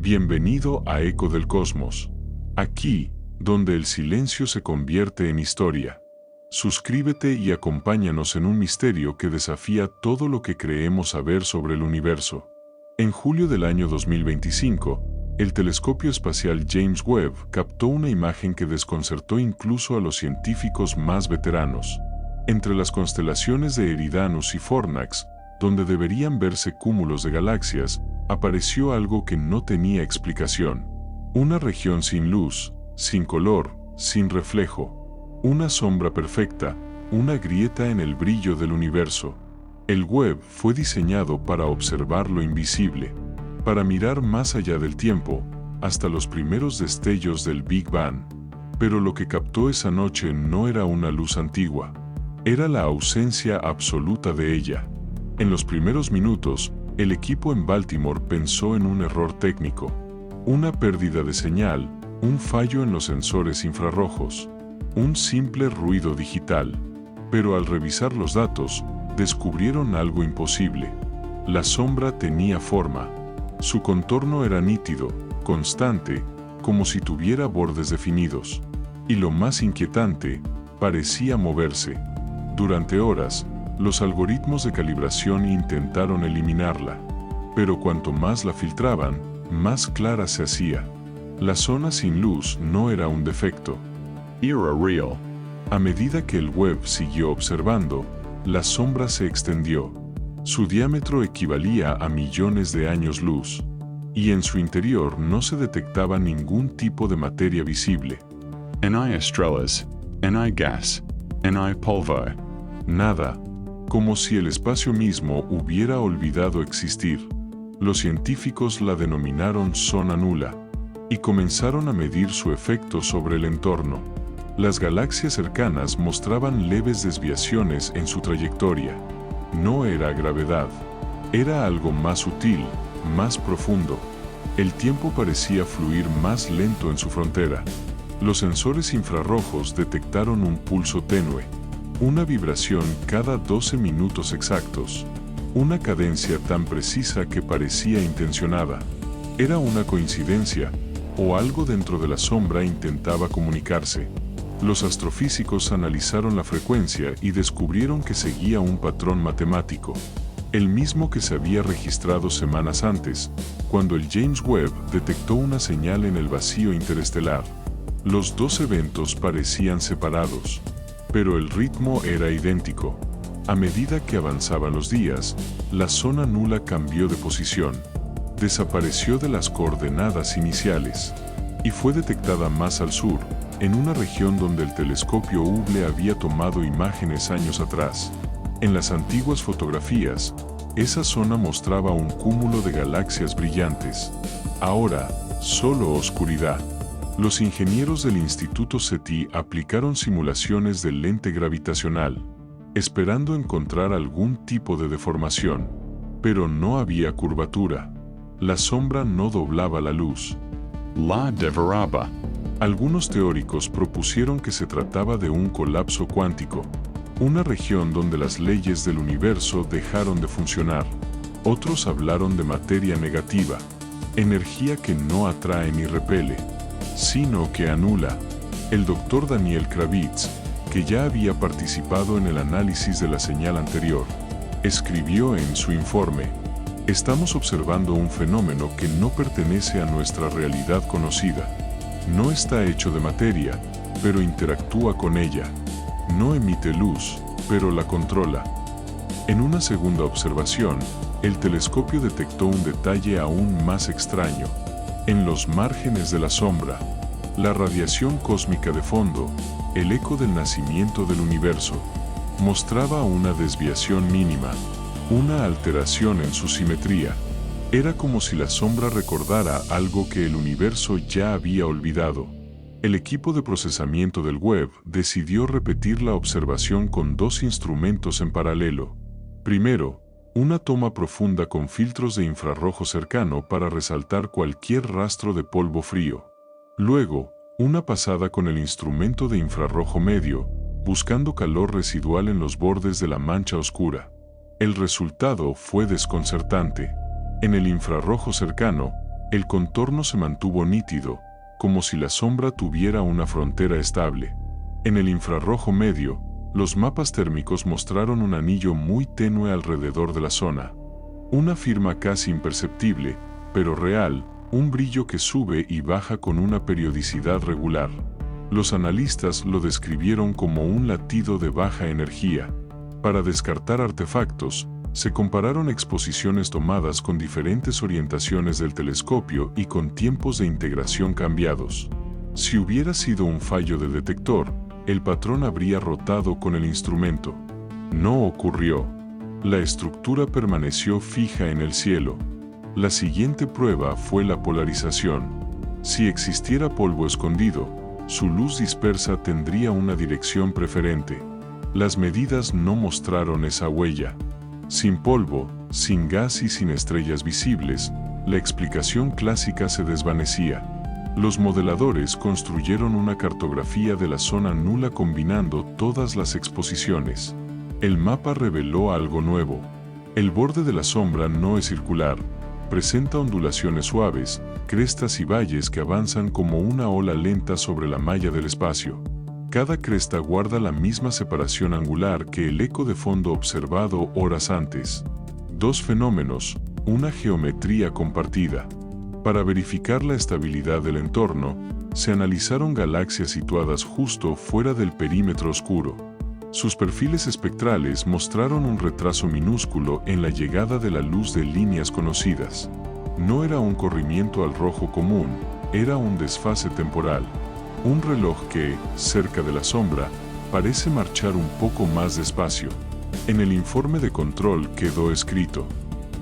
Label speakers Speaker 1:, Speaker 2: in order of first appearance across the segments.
Speaker 1: Bienvenido a Eco del Cosmos. Aquí, donde el silencio se convierte en historia. Suscríbete y acompáñanos en un misterio que desafía todo lo que creemos saber sobre el universo. En julio del año 2025, el telescopio espacial James Webb captó una imagen que desconcertó incluso a los científicos más veteranos. Entre las constelaciones de Eridanus y Fornax, donde deberían verse cúmulos de galaxias, apareció algo que no tenía explicación. Una región sin luz, sin color, sin reflejo. Una sombra perfecta, una grieta en el brillo del universo. El Webb fue diseñado para observar lo invisible, para mirar más allá del tiempo, hasta los primeros destellos del Big Bang. Pero lo que captó esa noche no era una luz antigua, era la ausencia absoluta de ella. En los primeros minutos, el equipo en Baltimore pensó en un error técnico, una pérdida de señal, un fallo en los sensores infrarrojos, un simple ruido digital. Pero al revisar los datos, descubrieron algo imposible. La sombra tenía forma. Su contorno era nítido, constante, como si tuviera bordes definidos. Y lo más inquietante, parecía moverse. Durante horas, los algoritmos de calibración intentaron eliminarla. Pero cuanto más la filtraban, más clara se hacía. La zona sin luz no era un defecto. Era real. A medida que el Webb siguió observando, la sombra se extendió. Su diámetro equivalía a millones de años luz. Y en su interior no se detectaba ningún tipo de materia visible.
Speaker 2: No hay estrellas, no hay gas, no hay polvo.
Speaker 1: Nada, como si el espacio mismo hubiera olvidado existir. Los científicos la denominaron zona nula, y comenzaron a medir su efecto sobre el entorno. Las galaxias cercanas mostraban leves desviaciones en su trayectoria. No era gravedad, era algo más sutil, más profundo. El tiempo parecía fluir más lento en su frontera. Los sensores infrarrojos detectaron un pulso tenue, una vibración cada 12 minutos exactos, una cadencia tan precisa que parecía intencionada. ¿Era una coincidencia, o algo dentro de la sombra intentaba comunicarse? Los astrofísicos analizaron la frecuencia y descubrieron que seguía un patrón matemático, el mismo que se había registrado semanas antes, cuando el James Webb detectó una señal en el vacío interestelar. Los dos eventos parecían separados, pero el ritmo era idéntico. A medida que avanzaban los días, la zona nula cambió de posición, desapareció de las coordenadas iniciales, y fue detectada más al sur, en una región donde el telescopio Hubble había tomado imágenes años atrás. En las antiguas fotografías, esa zona mostraba un cúmulo de galaxias brillantes. Ahora, solo oscuridad. Los ingenieros del Instituto SETI aplicaron simulaciones del lente gravitacional, esperando encontrar algún tipo de deformación. Pero no había curvatura. La sombra no doblaba la luz.
Speaker 2: La devoraba.
Speaker 1: Algunos teóricos propusieron que se trataba de un colapso cuántico, una región donde las leyes del universo dejaron de funcionar. Otros hablaron de materia negativa, energía que no atrae ni repele, sino que anula. El doctor Daniel Kravitz, que ya había participado en el análisis de la señal anterior, escribió en su informe: "Estamos observando un fenómeno que no pertenece a nuestra realidad conocida. No está hecho de materia, pero interactúa con ella. No emite luz, pero la controla". En una segunda observación, el telescopio detectó un detalle aún más extraño. En los márgenes de la sombra, la radiación cósmica de fondo, el eco del nacimiento del universo, mostraba una desviación mínima, una alteración en su simetría. Era como si la sombra recordara algo que el universo ya había olvidado. El equipo de procesamiento del Webb decidió repetir la observación con dos instrumentos en paralelo. Primero, una toma profunda con filtros de infrarrojo cercano para resaltar cualquier rastro de polvo frío. Luego, una pasada con el instrumento de infrarrojo medio, buscando calor residual en los bordes de la mancha oscura. El resultado fue desconcertante. En el infrarrojo cercano, El contorno se mantuvo nítido, como si la sombra tuviera una frontera estable. En el infrarrojo medio, los mapas térmicos mostraron un anillo muy tenue alrededor de la zona. Una firma casi imperceptible, pero real, un brillo que sube y baja con una periodicidad regular. Los analistas lo describieron como un latido de baja energía. Para descartar artefactos, se compararon exposiciones tomadas con diferentes orientaciones del telescopio y con tiempos de integración cambiados. Si hubiera sido un fallo de detector, el patrón habría rotado con el instrumento. No ocurrió. La estructura permaneció fija en el cielo. La siguiente prueba fue la polarización. Si existiera polvo escondido, su luz dispersa tendría una dirección preferente. Las medidas no mostraron esa huella. Sin polvo, sin gas y sin estrellas visibles, la explicación clásica se desvanecía. Los modeladores construyeron una cartografía de la zona nula combinando todas las exposiciones. El mapa reveló algo nuevo. El borde de la sombra no es circular, presenta ondulaciones suaves, crestas y valles que avanzan como una ola lenta sobre la malla del espacio. Cada cresta guarda la misma separación angular que el eco de fondo observado horas antes. Dos fenómenos, una geometría compartida. Para verificar la estabilidad del entorno, se analizaron galaxias situadas justo fuera del perímetro oscuro. Sus perfiles espectrales mostraron un retraso minúsculo en la llegada de la luz de líneas conocidas. No era un corrimiento al rojo común, era un desfase temporal. Un reloj que, cerca de la sombra, parece marchar un poco más despacio. En el informe de control quedó escrito: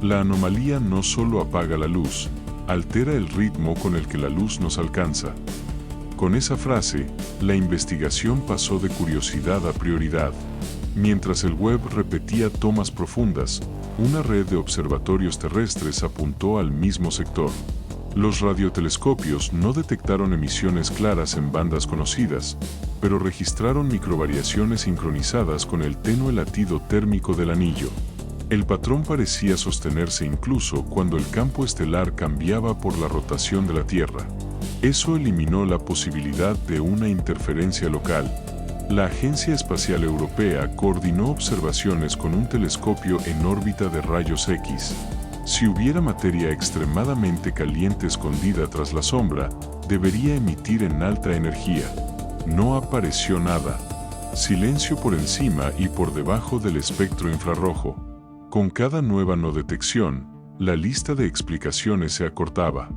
Speaker 1: la anomalía no solo apaga la luz, altera el ritmo con el que la luz nos alcanza. Con esa frase, la investigación pasó de curiosidad a prioridad. Mientras el web repetía tomas profundas, una red de observatorios terrestres apuntó al mismo sector. Los radiotelescopios no detectaron emisiones claras en bandas conocidas, pero registraron microvariaciones sincronizadas con el tenue latido térmico del anillo. El patrón parecía sostenerse incluso cuando el campo estelar cambiaba por la rotación de la Tierra. Eso eliminó la posibilidad de una interferencia local. La Agencia Espacial Europea coordinó observaciones con un telescopio en órbita de rayos X. Si hubiera materia extremadamente caliente escondida tras la sombra, debería emitir en alta energía. No apareció nada. Silencio por encima y por debajo del espectro infrarrojo. Con cada nueva no detección, la lista de explicaciones se acortaba.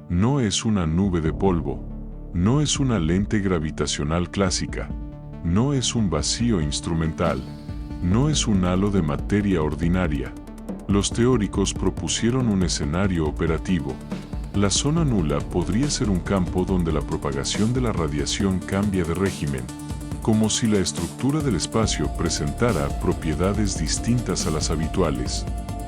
Speaker 1: No es una nube de polvo. No es una lente gravitacional clásica. No es un vacío instrumental. No es un halo de materia ordinaria. Los teóricos propusieron un escenario operativo. La zona nula podría ser un campo donde la propagación de la radiación cambia de régimen, como si la estructura del espacio presentara propiedades distintas a las habituales.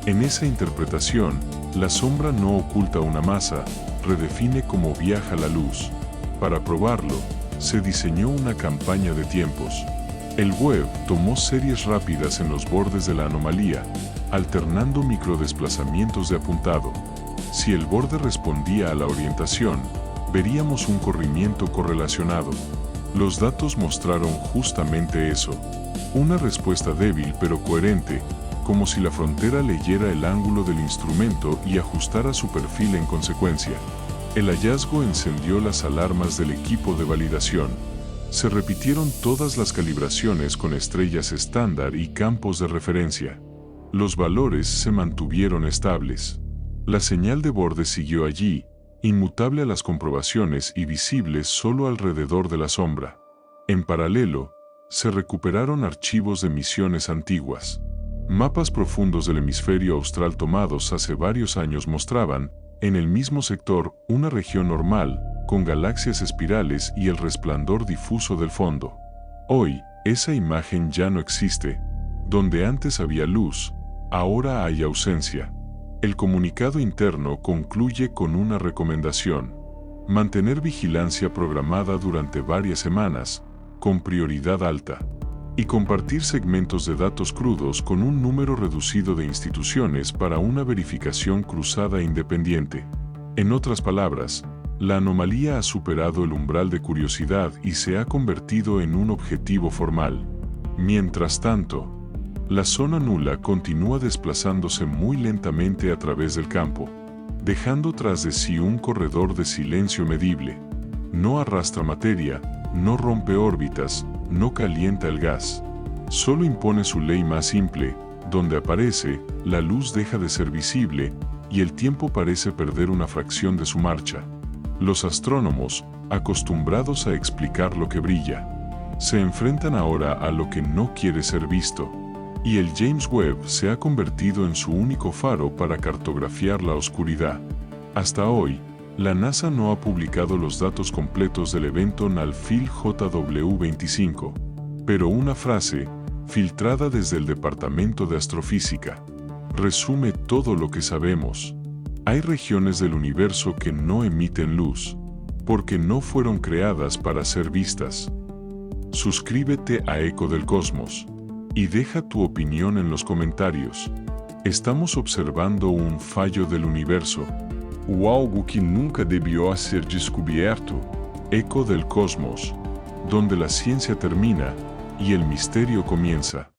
Speaker 1: En esa interpretación, la sombra no oculta una masa, redefine cómo viaja la luz. Para probarlo, se diseñó una campaña de tiempos. El web tomó series rápidas en los bordes de la anomalía, alternando microdesplazamientos de apuntado. Si el borde respondía a la orientación, veríamos un corrimiento correlacionado. Los datos mostraron justamente eso. Una respuesta débil pero coherente, como si la frontera leyera el ángulo del instrumento y ajustara su perfil en consecuencia. El hallazgo encendió las alarmas del equipo de validación. Se repitieron todas las calibraciones con estrellas estándar y campos de referencia. Los valores se mantuvieron estables. La señal de borde siguió allí, inmutable a las comprobaciones y visible solo alrededor de la sombra. En paralelo, se recuperaron archivos de misiones antiguas. Mapas profundos del hemisferio austral tomados hace varios años mostraban, en el mismo sector, una región normal, con galaxias espirales y el resplandor difuso del fondo. Hoy, esa imagen ya no existe. Donde antes había luz, ahora hay ausencia. El comunicado interno concluye con una recomendación: mantener vigilancia programada durante varias semanas, con prioridad alta, y compartir segmentos de datos crudos con un número reducido de instituciones para una verificación cruzada independiente. En otras palabras, la anomalía ha superado el umbral de curiosidad y se ha convertido en un objetivo formal. Mientras tanto, la zona nula continúa desplazándose muy lentamente a través del campo, dejando tras de sí un corredor de silencio medible. No arrastra materia, no rompe órbitas, no calienta el gas. Solo impone su ley más simple: donde aparece, la luz deja de ser visible y el tiempo parece perder una fracción de su marcha. Los astrónomos, acostumbrados a explicar lo que brilla, se enfrentan ahora a lo que no quiere ser visto, y el James Webb se ha convertido en su único faro para cartografiar la oscuridad. Hasta hoy, la NASA no ha publicado los datos completos del evento Nalfil JW25, pero una frase, filtrada desde el Departamento de Astrofísica, resume todo lo que sabemos. Hay regiones del universo que no emiten luz, porque no fueron creadas para ser vistas. Suscríbete a Eco del Cosmos y deja tu opinión en los comentarios. Estamos observando un fallo del universo,
Speaker 2: O algo que nunca debió ser descubierto.
Speaker 1: Eco del Cosmos, donde la ciencia termina y el misterio comienza.